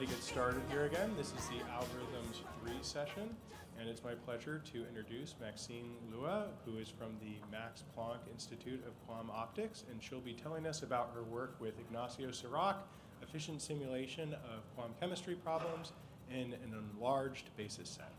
to get started here again. This is the Algorithms 3 session, and it's my pleasure to introduce Maxine Luo, who is from the Max Planck Institute of Quantum Optics, and she'll be telling us about her work with Ignacio Cirac, efficient simulation of quantum chemistry problems in an enlarged basis set.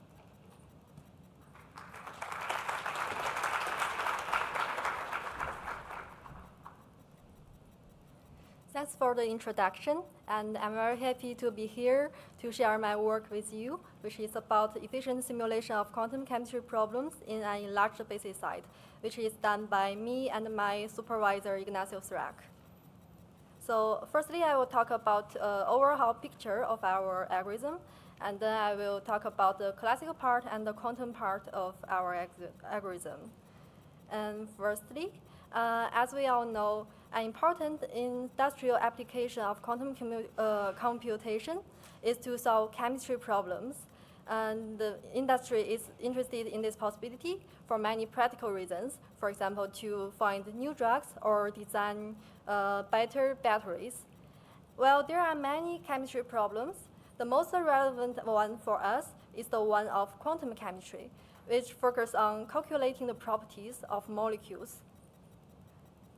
Thanks for the introduction, and I'm very happy to be here to share my work with you, which is about efficient simulation of quantum chemistry problems in an enlarged basis set, which is done by me and my supervisor, Ignacio Cirac. So firstly, I will talk about overall picture of our algorithm, and then I will talk about the classical part and the quantum part of our algorithm. And firstly, as we all know, an important industrial application of quantum computation is to solve chemistry problems. And the industry is interested in this possibility for many practical reasons. For example, to find new drugs or design better batteries. Well, there are many chemistry problems. The most relevant one for us is the one of quantum chemistry, which focuses on calculating the properties of molecules.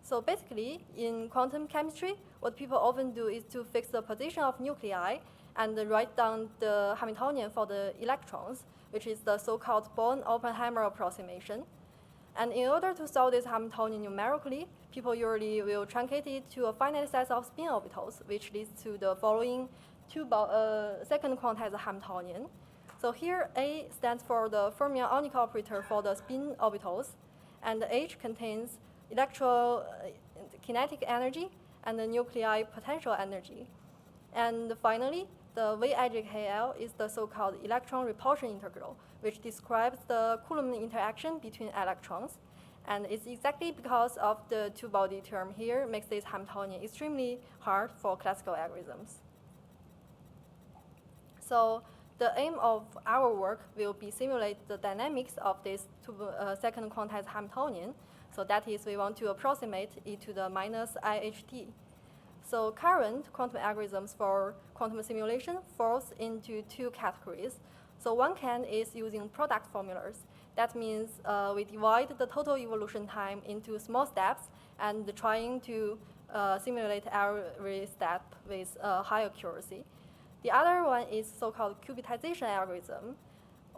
So basically, in quantum chemistry, what people often do is to fix the position of nuclei and write down the Hamiltonian for the electrons, which is the so-called Born-Oppenheimer approximation. And in order to solve this Hamiltonian numerically, people usually will truncate it to a finite set of spin orbitals, which leads to the following second quantized Hamiltonian. So here, A stands for the fermion ionic operator for the spin orbitals, and H contains electrokinetic energy and the nuclei potential energy. And finally, the VIJKL is the so-called electron repulsion integral, which describes the Coulomb interaction between electrons. And it's exactly because of the two-body term here makes this Hamiltonian extremely hard for classical algorithms. So the aim of our work will be simulate the dynamics of this second quantized Hamiltonian. So that is, we want to approximate e to the minus IHT. So current quantum algorithms for quantum simulation falls into two categories. So one kind is using product formulas. That means we divide the total evolution time into small steps and trying to simulate every step with high accuracy. The other one is so-called qubitization algorithm.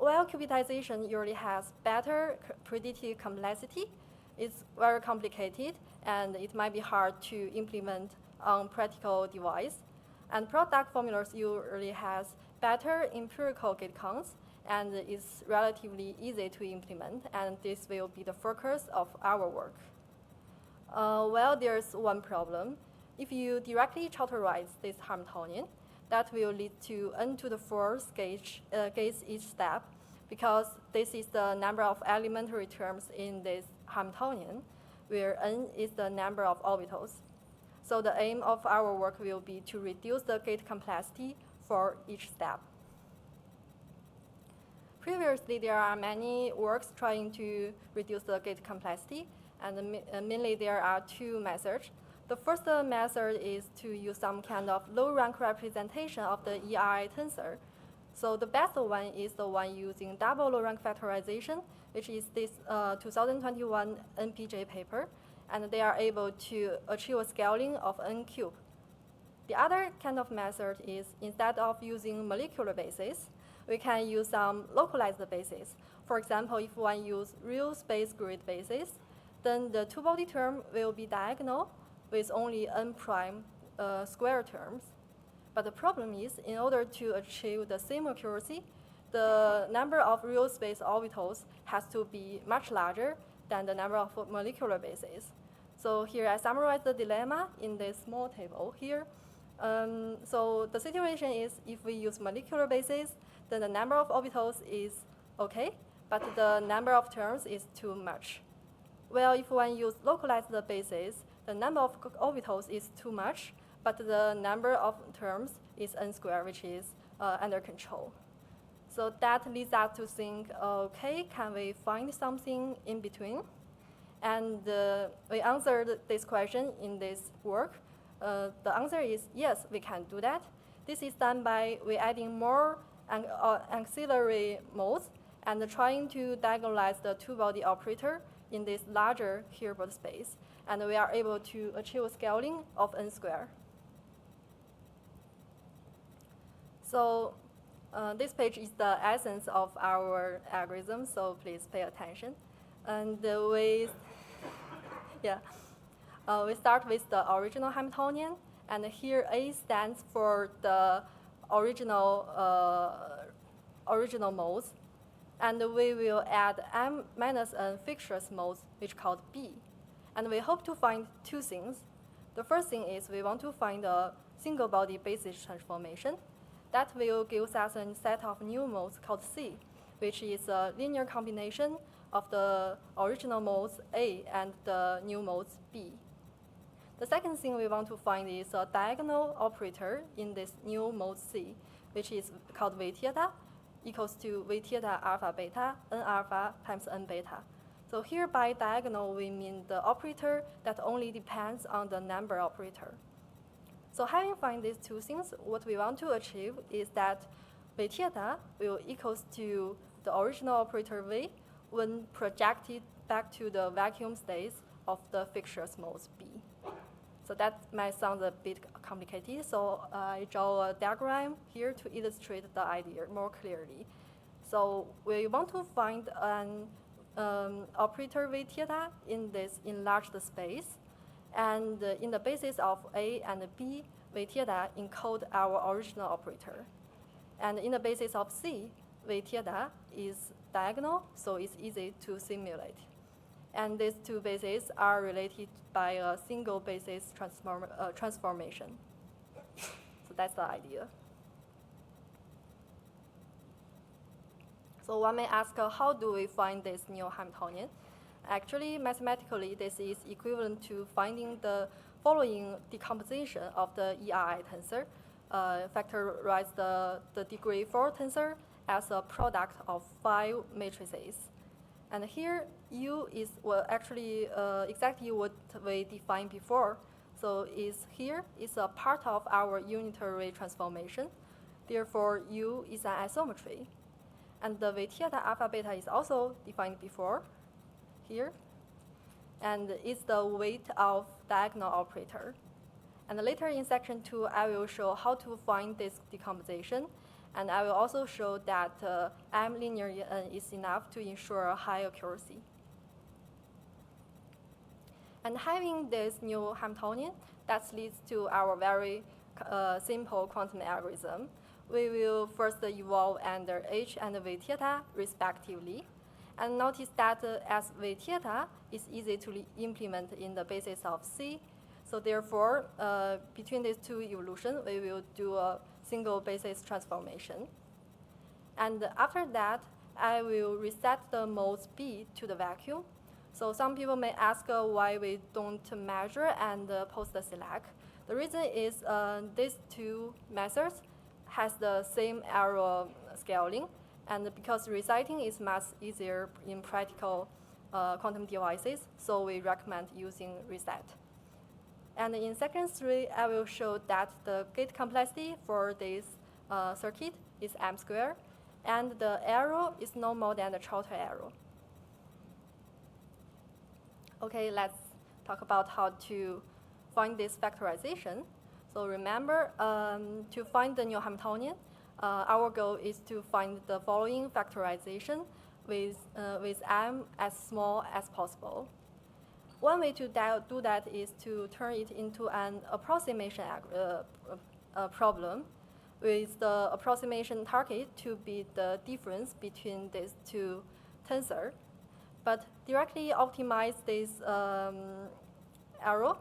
Well, qubitization usually has better predictive complexity. It's very complicated, and it might be hard to implement on practical device. And product formulas usually has better empirical gate counts, and it's relatively easy to implement, and this will be the focus of our work. Well, there's one problem. If you directly characterize this Hamiltonian, that will lead to n to the 4th gates each step, because this is the number of elementary terms in this Hamiltonian, where n is the number of orbitals. So the aim of our work will be to reduce the gate complexity for each step. Previously, there are many works trying to reduce the gate complexity, and mainly there are two methods. The first method is to use some kind of low-rank representation of the ERI tensor. So the best one is the one using double low-rank factorization, which is this 2021 NPJ paper, and they are able to achieve a scaling of n cube. The other kind of method is, instead of using molecular bases, we can use some localized bases. For example, if one use real space grid bases, then the two-body term will be diagonal with only n prime square terms. But the problem is, in order to achieve the same accuracy, the number of real space orbitals has to be much larger than the number of molecular bases. So here I summarize the dilemma in this small table here. So the situation is, if we use molecular bases, then the number of orbitals is okay, but the number of terms is too much. Well, if one use localized bases, the number of orbitals is too much, but the number of terms is n squared, which is under control. So that leads us to think, okay, can we find something in between? And we answered this question in this work. The answer is yes, we can do that. This is done by we adding more auxiliary modes and trying to diagonalize the two-body operator in this larger Hilbert space. And we are able to achieve scaling of n squared. So this page is the essence of our algorithm, so please pay attention. And we start with the original Hamiltonian, and here A stands for the original modes, and we will add m minus n fictitious modes, which called B. And we hope to find two things. The first thing is we want to find a single body basis transformation. That will give us a set of new modes called C, which is a linear combination of the original modes A and the new modes B. The second thing we want to find is a diagonal operator in this new mode C, which is called V theta, equals to V theta alpha beta n alpha times n beta. So here by diagonal, we mean the operator that only depends on the number operator. So having found these two things, what we want to achieve is that V theta will equals to the original operator V when projected back to the vacuum states of the fictitious modes B. So that might sound a bit complicated, so I draw a diagram here to illustrate the idea more clearly. So we want to find an operator V theta in this enlarged space, and in the basis of A and B, V theta encode our original operator. And in the basis of C, V theta is diagonal, so it's easy to simulate. And these two bases are related by a single basis transformation. So that's the idea. So one may ask, how do we find this new Hamiltonian? Actually, mathematically, this is equivalent to finding the following decomposition of the ERI tensor. Factorize the degree 4 tensor as a product of 5 matrices. And here, U is actually exactly what we defined before. So here is a part of our unitary transformation. Therefore, U is an isometry. And the V theta alpha beta is also defined before here. And it's the weight of diagonal operator. And later in section 2, I will show how to find this decomposition. And I will also show that M linear n is enough to ensure high accuracy. And having this new Hamiltonian, that leads to our very simple quantum algorithm. We will first evolve under H and V theta respectively. And notice that as V theta is easy to implement in the basis of C, so therefore, between these two evolutions, we will do a single basis transformation. And after that, I will reset the modes B to the vacuum. So some people may ask why we don't measure and post the Cirac. The reason is these two methods has the same error scaling, and because resetting is much easier in practical quantum devices, so we recommend using reset. And in section 3, I will show that the gate complexity for this circuit is m squared, and the error is no more than the Trotter error. Okay, let's talk about how to find this factorization. So remember, to find the new Hamiltonian, our goal is to find the following factorization with m as small as possible. One way to do that is to turn it into an approximation problem with the approximation target to be the difference between these two tensors. But directly optimize this error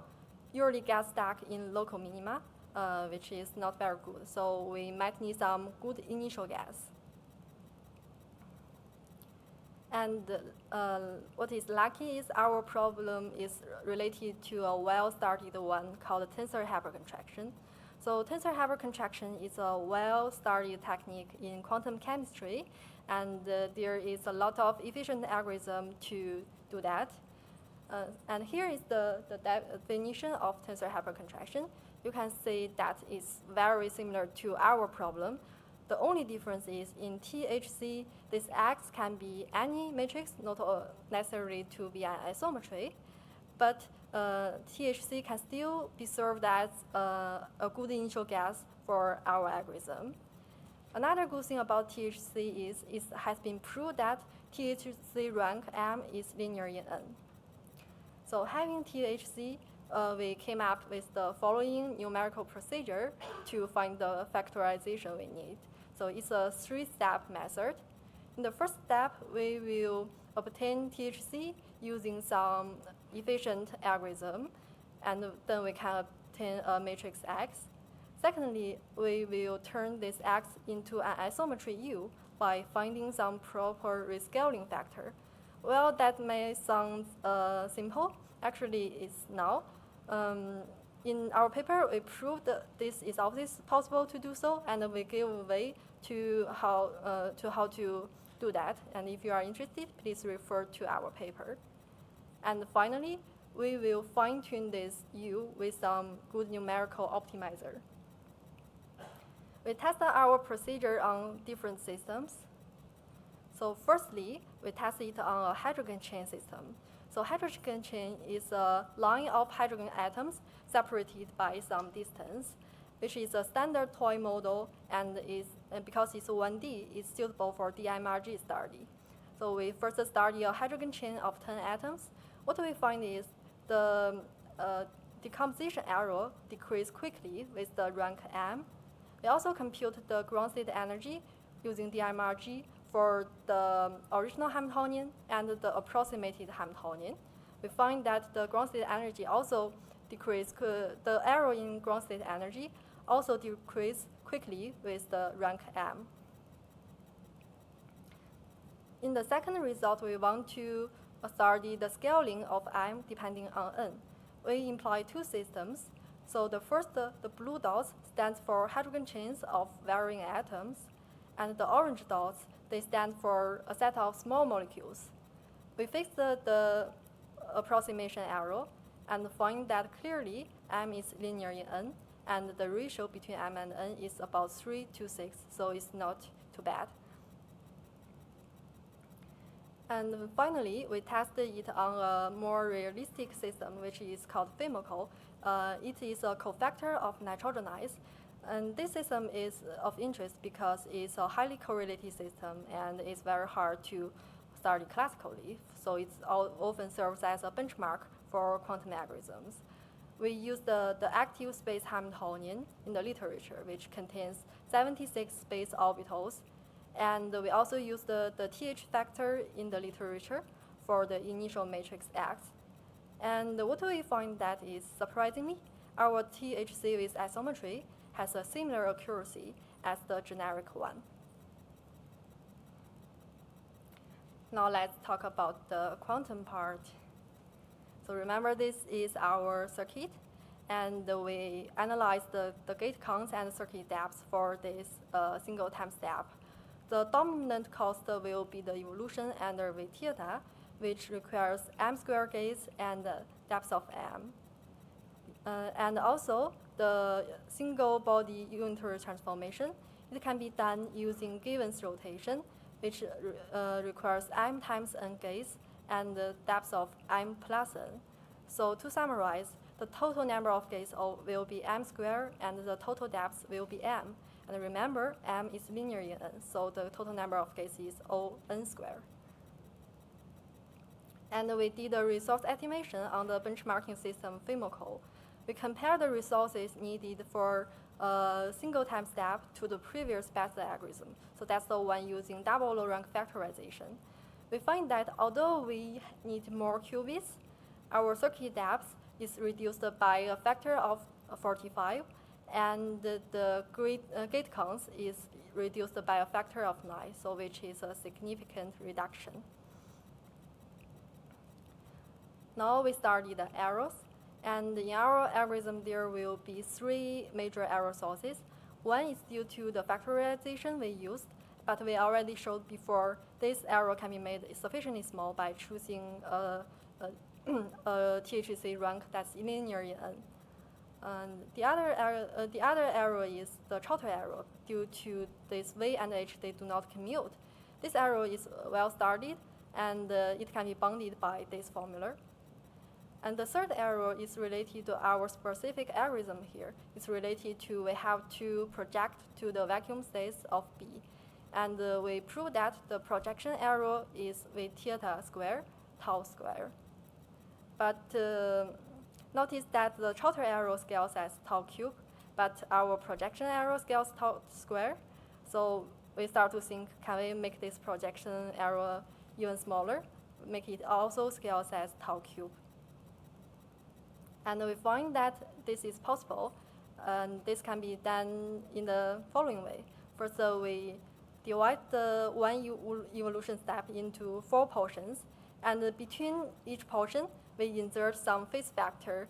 usually gets stuck in local minima, which is not very good. So we might need some good initial guess. And what is lucky is our problem is related to a well-studied one called tensor hypercontraction. So tensor hypercontraction is a well-studied technique in quantum chemistry, and there is a lot of efficient algorithm to do that. And here is the definition of tensor hypercontraction, you can see that it's very similar to our problem. The only difference is in THC, this X can be any matrix, not necessarily to be an isometry, but THC can still be served as a good initial guess for our algorithm. Another good thing about THC is it has been proved that THC rank M is linear in N. So having THC, we came up with the following numerical procedure to find the factorization we need. So it's a three-step method. In the first step, we will obtain THC using some efficient algorithm, and then we can obtain a matrix X. Secondly, we will turn this X into an isometry U by finding some proper rescaling factor. Well, that may sound simple. Actually, it's not. In our paper, we proved that this is obviously possible to do so, and we give a way to how to do that. And if you are interested, please refer to our paper. And finally, we will fine-tune this U with some good numerical optimizer. We tested our procedure on different systems. So firstly, we tested it on a hydrogen chain system. So hydrogen chain is a line of hydrogen atoms separated by some distance, which is a standard toy model, and because it's 1D, it's suitable for DMRG study. So we first study a hydrogen chain of 10 atoms. What we find is the decomposition error decreases quickly with the rank M. We also compute the ground state energy using DMRG for the original Hamiltonian and the approximated Hamiltonian. We find that the ground state energy also decreases, the error in ground state energy also decreases quickly with the rank M. In the second result, we want to study the scaling of M depending on N. We imply two systems. So the first, the blue dots stands for hydrogen chains of varying atoms, and the orange dots, they stand for a set of small molecules. We fix the approximation error and find that clearly M is linear in N, and the ratio between M and N is about 3 to 6, so it's not too bad. And finally, we tested it on a more realistic system, which is called FIMOCO. It is a cofactor of nitrogenase. And this system is of interest because it's a highly correlated system and it's very hard to study classically. So it often serves as a benchmark for quantum algorithms. We use the active space Hamiltonian in the literature, which contains 76 space orbitals. And we also use the TH factor in the literature for the initial matrix X. And what we find that is, surprisingly, our THC with isometry has a similar accuracy as the generic one. Now let's talk about the quantum part. So remember, this is our circuit, and we analyze the gate counts and circuit depths for this single time step. The dominant cost will be the evolution under V theta, which requires m square gates and depth of m. And also, the single body unitary transformation, it can be done using Gibbons rotation, which requires m times n gates and the depth of m plus n. So to summarize, the total number of gates will be m squared, and the total depth will be m. And remember, m is linear in n, so the total number of gates is O n squared. And we did a resource estimation on the benchmarking system FIMOCO. We compared the resources needed for a single time step to the previous best algorithm. So that's the one using double low rank factorization. We find that although we need more qubits, our circuit depth is reduced by a factor of 45, and the gate counts is reduced by a factor of 9, so which is a significant reduction. Now we study the errors, and in our algorithm there will be 3 major error sources. One is due to the factorization we used, but we already showed before this error can be made sufficiently small by choosing a THC rank that's linear in N. And the other arrow is the Chaucer arrow. Due to this V and H, they do not commute. This arrow is well studied, and it can be bounded by this formula. And the third arrow is related to our specific algorithm here. It's related to we have to project to the vacuum states of B. And we prove that the projection arrow is V theta square, tau square. But notice that the Chaucer arrow scales as tau cube, but our projection arrow scales tau square. So we start to think, can we make this projection arrow even smaller? Make it also scales as tau cube. And we find that this is possible, and this can be done in the following way. First, we divide the one evolution step into 4 portions, and between each portion, we insert some phase factor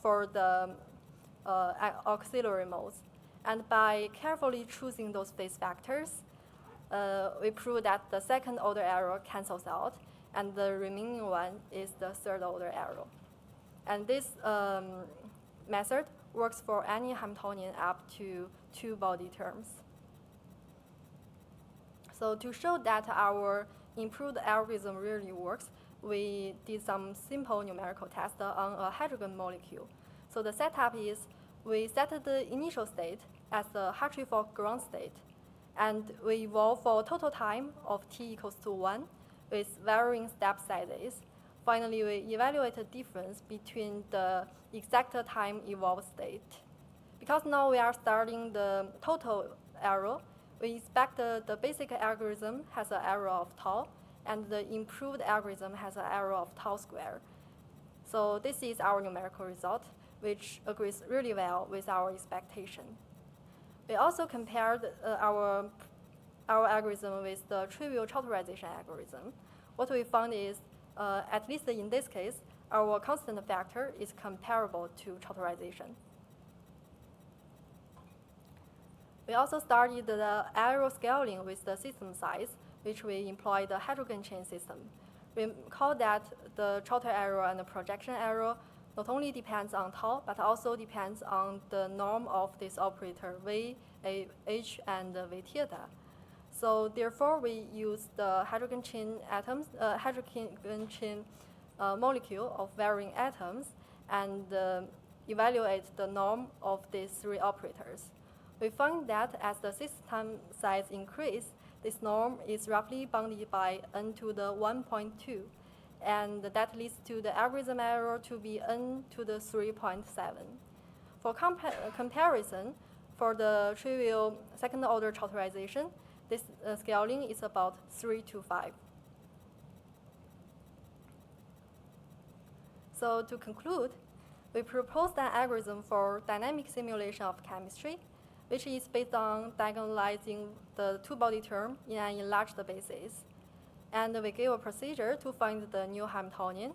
for the auxiliary modes. And by carefully choosing those phase factors, we prove that the second order arrow cancels out, and the remaining one is the third order arrow. And this method works for any Hamiltonian up to 2 body terms. So to show that our improved algorithm really works, we did some simple numerical tests on a hydrogen molecule. So the setup is we set the initial state as the Hartree-Fock ground state, and we evolve for a total time of t equals to 1 with varying step sizes. Finally, we evaluate the difference between the exact time evolved state. Because now we are starting the total arrow, we expect the basic algorithm has an error of tau, and the improved algorithm has an error of tau square. So this is our numerical result, which agrees really well with our expectation. We also compared our algorithm with the trivial Chaucerization algorithm. What we found is, at least in this case, our constant factor is comparable to Chaucerization. We also studied the arrow scaling with the system size, which we employ the hydrogen chain system. Recall that the Chaucer arrow and the projection arrow not only depends on tau, but also depends on the norm of this operator, V, H, and V theta. So therefore, we use the hydrogen chain molecule of varying atoms and evaluate the norm of these 3 operators. We find that as the system size increases, this norm is roughly bounded by n to the 1.2, and that leads to the algorithm error to be n to the 3.7. For comparison, for the trivial second-order Chaucerization, this scaling is about 3 to 5. So to conclude, we proposed an algorithm for dynamic simulation of chemistry, which is based on diagonalizing the 2-body term in an enlarged basis. And we gave a procedure to find the new Hamiltonian.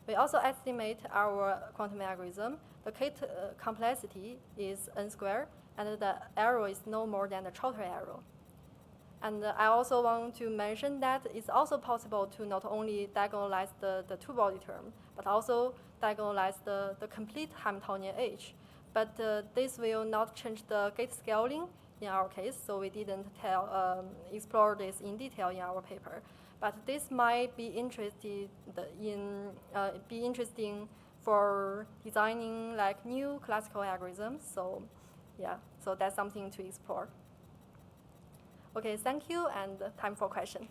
We also estimate our quantum algorithm. The Kate complexity is n squared, and the arrow is no more than the Chaucer arrow. And I also want to mention that it's also possible to not only diagonalize the 2-body term, but also diagonalize the complete Hamiltonian H. But this will not change the gate scaling in our case, so we didn't explore this in detail in our paper. But this might be interesting for designing like new classical algorithms. So yeah, so that's something to explore. Okay, thank you, and time for question.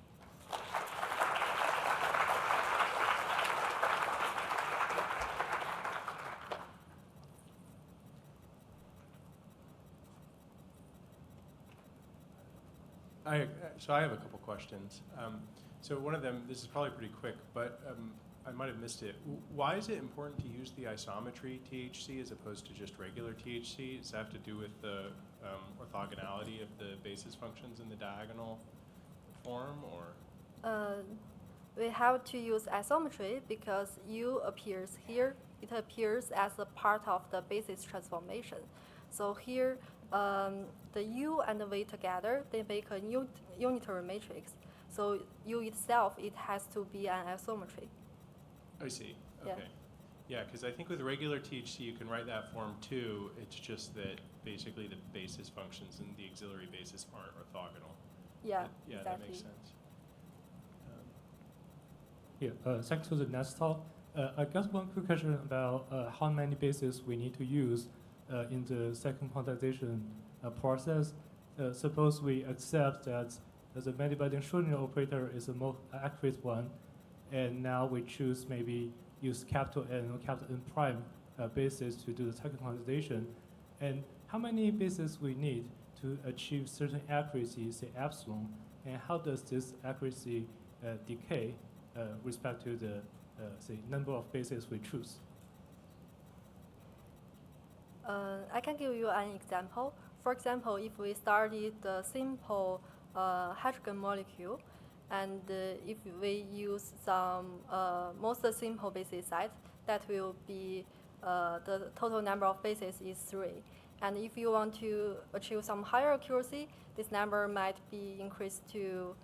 So I have a couple questions. So one of them, this is probably pretty quick, but I might have missed it. Why is it important to use the isometry THC as opposed to just regular THC? Does that have to do with the orthogonality of the basis functions in the diagonal form, or? We have to use isometry because U appears here. It appears as a part of the basis transformation. So here, the U and the V together, they make a unitary matrix. So U itself, it has to be an isometry. I see. Okay. Yeah, because I think with regular THC, you can write that form too. It's just that basically the basis functions and the auxiliary basis aren't orthogonal. Yeah, Yeah, exactly. that makes sense. Thanks for the next talk. I guess one quick question about how many bases we need to use in the second quantization process. Suppose we accept that the many-binding Schrodinger operator is the most accurate one, and now we choose maybe use capital N or capital N prime bases to do the second quantization. And how many bases we need to achieve certain accuracy, say epsilon, and how does this accuracy decay respect to the say number of bases we choose? I can give you an example. For example, if we started the simple hydrogen molecule, and if we use some most simple basis site, that will be the total number of bases is 3. And if you want to achieve some higher accuracy, this number might be increased to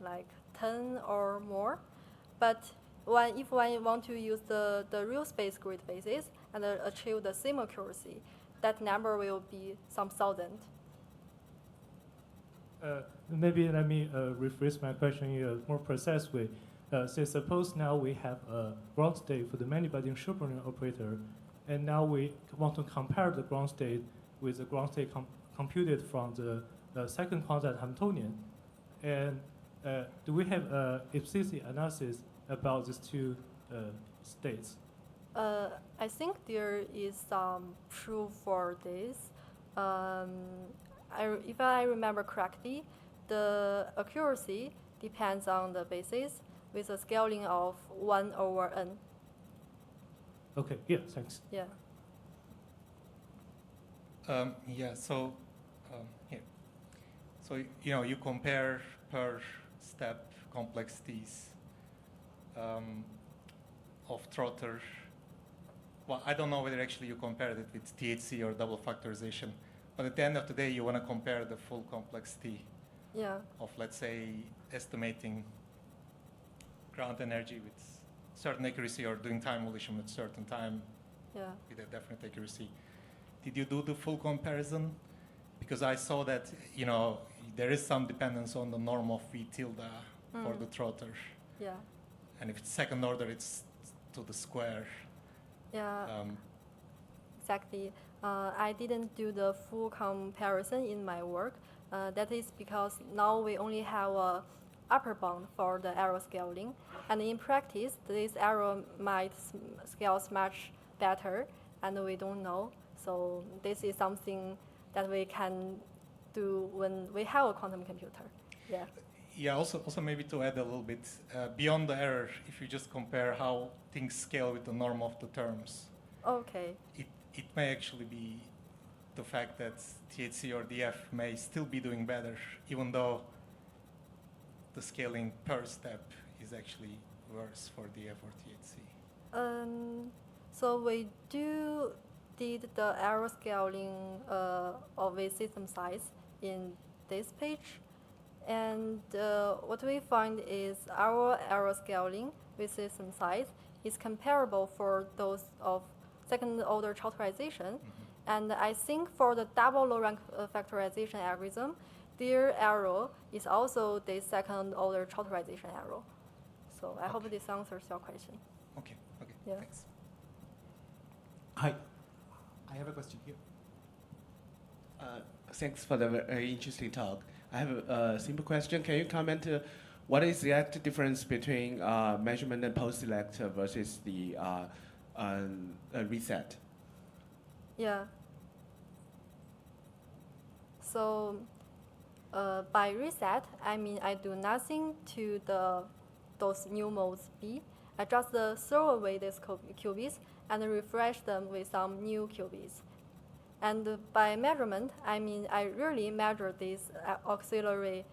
like 10 or more. But if one want to use the real space grid basis and achieve the same accuracy, that number will be some thousand. Maybe let me rephrase my question in a more precise way. Say, suppose now we have a ground state for the many-binding Schrodinger operator, and now we want to compare the ground state with the ground state computed from the second quantized Hamiltonian. And do we have explicit analysis about these two states? I think there is some proof for this. If I remember correctly, the accuracy depends on the basis with a scaling of 1/n. Okay, yeah, thanks. Yeah. So you compare per step complexities of trotter. Well, I don't know whether actually you compared it with THC or double factorization, but at the end of the day, you want to compare the full complexity of, let's say, estimating ground energy with certain accuracy or doing time evolution with certain time with a definite accuracy. Did you do the full comparison? Because I saw that, there is some dependence on the norm of V tilde for the trotter. Yeah. And if it's second order, it's to the square. Yeah, exactly. I didn't do the full comparison in my work. That is because now we only have a upper bound for the error scaling. And in practice, this error might scale much better, and we don't know. So this is something that we can do when we have a quantum computer. Yeah. Yeah, also maybe to add a little bit, beyond the error, if you just compare how things scale with the norm of the terms, Okay. it may actually be the fact that THC or DF may still be doing better, even though the scaling per step is actually worse for DF or THC. So we did the error scaling of a system size in this page. And what we find is our error scaling with system size is comparable for those of second order trauterization. And I think for the double low rank factorization algorithm, their error is also the second order trauterization error. So I hope this answers your question. Okay, Yeah. thanks. Hi, I have a question here. Thanks for the very interesting talk. I have a simple question. Can you comment what is the exact difference between measurement and post-select versus the reset? Yeah. So by reset, I mean I do nothing to those new modes B. I just throw away these qubits and refresh them with some new qubits. And by measurement, I mean I really measure these ancillary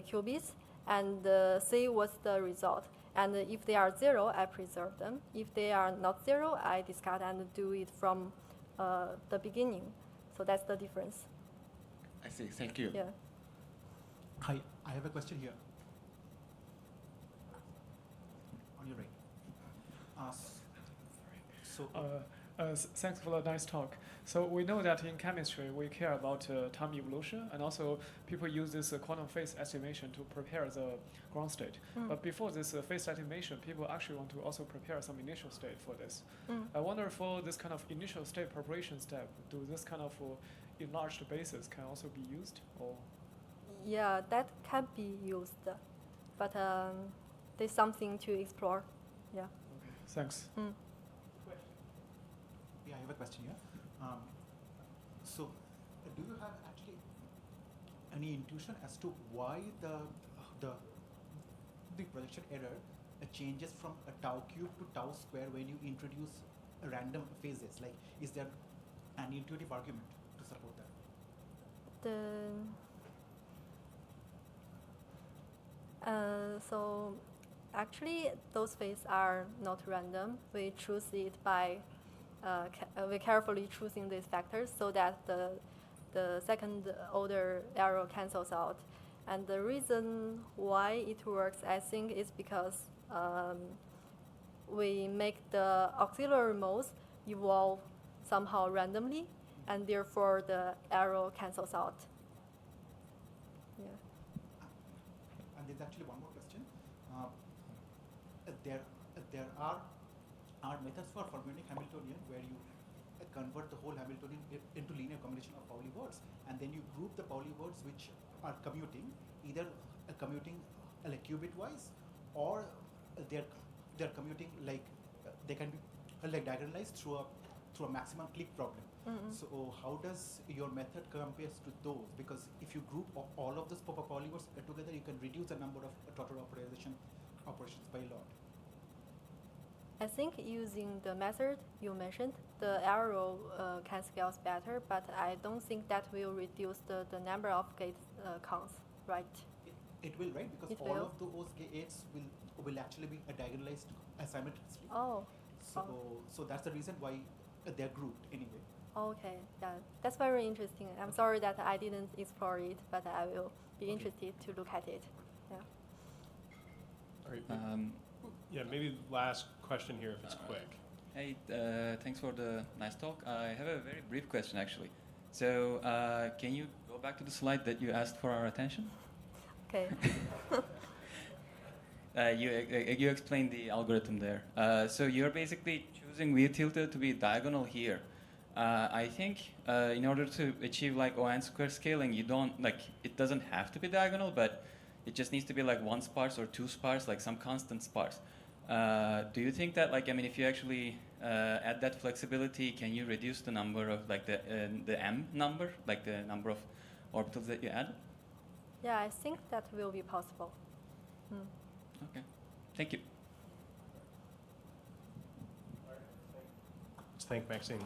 qubits and see what's the result. And if they are 0, I preserve them. If they are not 0, I discard and do it from the beginning. So that's the difference. I see. Thank you. Yeah. Hi, I have a question here. On your right. Thanks for the nice talk. So we know that in chemistry, we care about time evolution, and also people use this quantum phase estimation to prepare the ground state. But before this phase estimation, people actually want to also prepare some initial state for this. I wonder for this kind of initial state preparation step, do this kind of enlarged basis can also be used? Or? Yeah, that can be used, but there's something to explore. Yeah. Okay, thanks. Yeah, I have a question here. So, do you have actually any intuition as to why the projection error changes from a tau cube to tau square when you introduce random phases? Like, is there an intuitive argument to support that? So actually, those phases are not random. We choose it by we carefully choosing these factors so that the second order error cancels out. And the reason why it works, I think, is because we make the auxiliary modes evolve somehow randomly, and therefore the error cancels out. Yeah. And there's actually one more question. There are methods for formulating Hamiltonian where you convert the whole Hamiltonian into linear combination of Pauli words, and then you group the Pauli words which are commuting, either commuting like qubit wise, or they're commuting like they can be like diagonalized through a maximum click problem. So how does your method compares to those? Because if you group all of those Pauli words together, you can reduce the number of total operations by a lot. I think using the method you mentioned, the error can scale better, but I don't think that will reduce the number of gate counts, right? It will, right? Because It all will. of those gates will actually be diagonalized asymmetrically. Oh. So that's the reason why they're grouped anyway. Okay, yeah, that's very interesting. I'm sorry that I didn't explore it, but I will be interested to look at it. Yeah. All right. Yeah, maybe last question here if it's quick. Hey, thanks for the nice talk. I have a very brief question actually. So can you go back to the slide that you asked for our attention? Okay. You explained the algorithm there. So you're basically choosing V tilde to be diagonal here. I think in order to achieve like ON square scaling, you don't it doesn't have to be diagonal, but it just needs to be like one sparse or two sparse, like some constant sparse. Do you think that if you actually add that flexibility, can you reduce the number of the M number, like the number of orbitals that you add? Yeah, I think that will be possible. Okay, thank you. Let's thank Maxine.